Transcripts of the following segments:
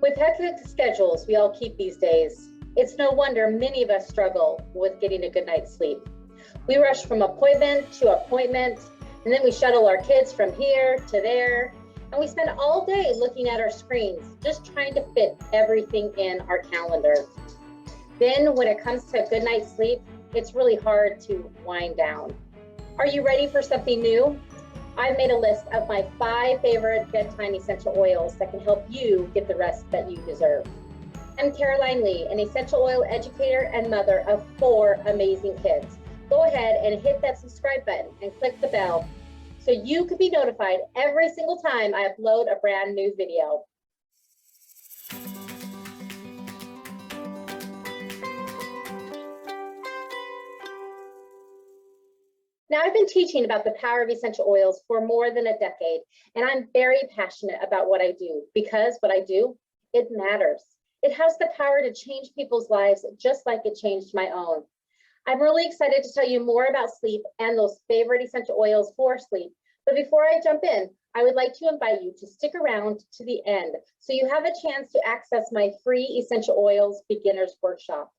With hectic schedules we all keep these days, it's no wonder many of us struggle with getting a good night's sleep. We rush from appointment to appointment, and then we shuttle our kids from here to there, and we spend all day looking at our screens, just trying to fit everything in our calendar. Then when it comes to a good night's sleep, it's really hard to wind down. Are you ready for something new? I've made a list of my 5 favorite bedtime essential oils that can help you get the rest that you deserve. I'm Caroline Lee, an essential oil educator and mother of 4 amazing kids. Go ahead and hit that subscribe button and click the bell so you can be notified every single time I upload a brand new video. Now, I've been teaching about the power of essential oils for more than a decade, and I'm very passionate about what I do because what I do, it matters. It has the power to change people's lives just like it changed my own. I'm really excited to tell you more about sleep and those favorite essential oils for sleep. But before I jump in, I would like to invite you to stick around to the end so you have a chance to access my free Essential Oils Beginners Workshop.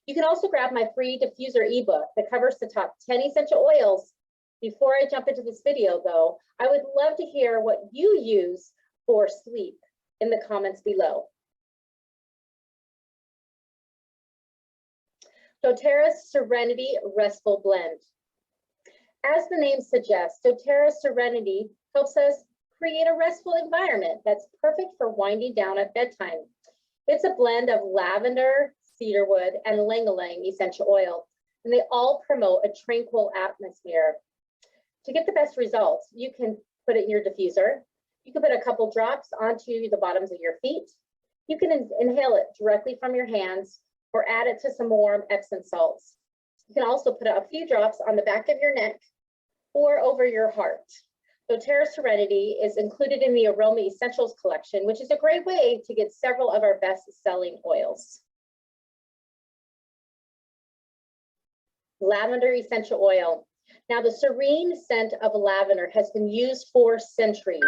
You can also grab my free diffuser ebook that covers the top 10 essential oils. Before I jump into this video though, I would love to hear what you use for sleep in the comments below. Doterra Serenity Restful Blend. As the name suggests, Doterra Serenity helps us create a restful environment that's perfect for winding down at bedtime. It's a blend of lavender, cedarwood, and ylang-ylang essential oil, and they all promote a tranquil atmosphere. To get the best results, you can put it in your diffuser. You can put a couple drops onto the bottoms of your feet. You can inhale it directly from your hands or add it to some warm Epsom salts. You can also put a few drops on the back of your neck or over your heart. Doterra Serenity is included in the Aroma Essentials collection, which is a great way to get several of our best-selling oils. Lavender essential oil. Now, the serene scent of lavender has been used for centuries.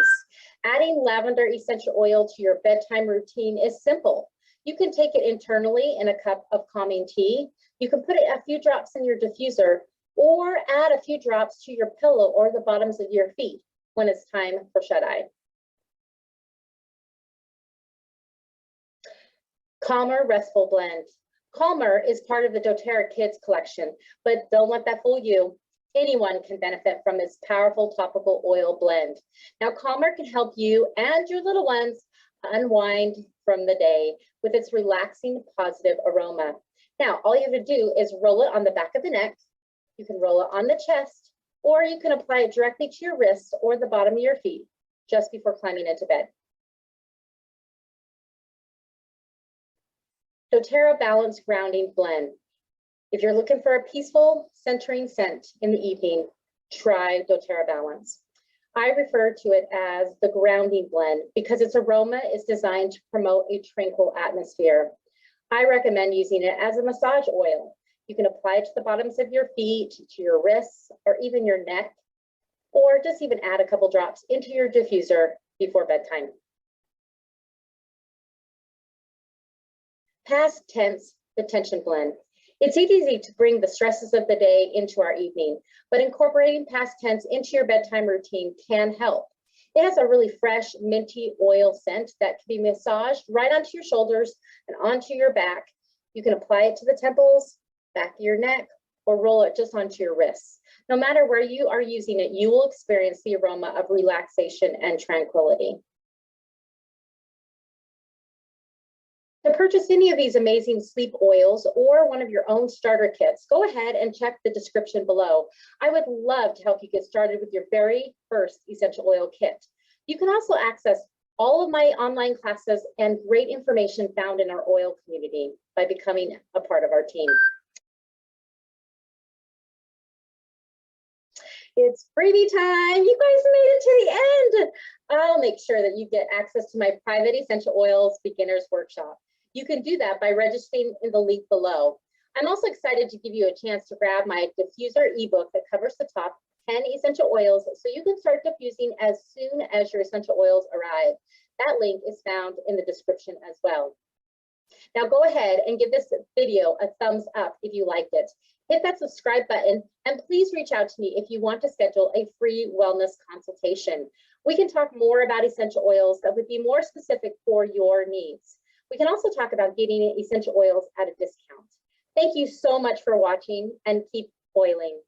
Adding lavender essential oil to your bedtime routine is simple. You can take it internally in a cup of calming tea. You can put a few drops in your diffuser or add a few drops to your pillow or the bottoms of your feet when it's time for shut-eye. Calmer Restful Blend. Calmer is part of the doTERRA Kids collection, but don't let that fool you. Anyone can benefit from this powerful topical oil blend. Now, Calmer can help you and your little ones unwind from the day with its relaxing, positive aroma. Now, all you have to do is roll it on the back of the neck. You can roll it on the chest, or you can apply it directly to your wrists or the bottom of your feet just before climbing into bed. Doterra Balance Grounding Blend. If you're looking for a peaceful, centering scent in the evening, try Doterra Balance. I refer to it as the grounding blend because its aroma is designed to promote a tranquil atmosphere. I recommend using it as a massage oil. You can apply it to the bottoms of your feet, to your wrists, or even your neck, or just even add a couple drops into your diffuser before bedtime. Past tense detention blend. It's easy to bring the stresses of the day into our evening, but incorporating past tense into your bedtime routine can help. It has a really fresh, minty oil scent that can be massaged right onto your shoulders and onto your back. You can apply it to the temples, back of your neck, or roll it just onto your wrists. No matter where you are using it, you will experience the aroma of relaxation and tranquility. To purchase any of these amazing sleep oils or one of your own starter kits, go ahead and check the description below. I would love to help you get started with your very first essential oil kit. You can also access all of my online classes and great information found in our oil community by becoming a part of our team. It's freebie time. You guys made it to the end. I'll make sure that you get access to my private Essential Oils Beginners Workshop. You can do that by registering in the link below. I'm also excited to give you a chance to grab my diffuser ebook that covers the top 10 essential oils so you can start diffusing as soon as your essential oils arrive. That link is found in the description as well. Now go ahead and give this video a thumbs up if you liked it. Hit that subscribe button and please reach out to me if you want to schedule a free wellness consultation. We can talk more about essential oils that would be more specific for your needs. We can also talk about getting essential oils at a discount. Thank you so much for watching and keep oiling.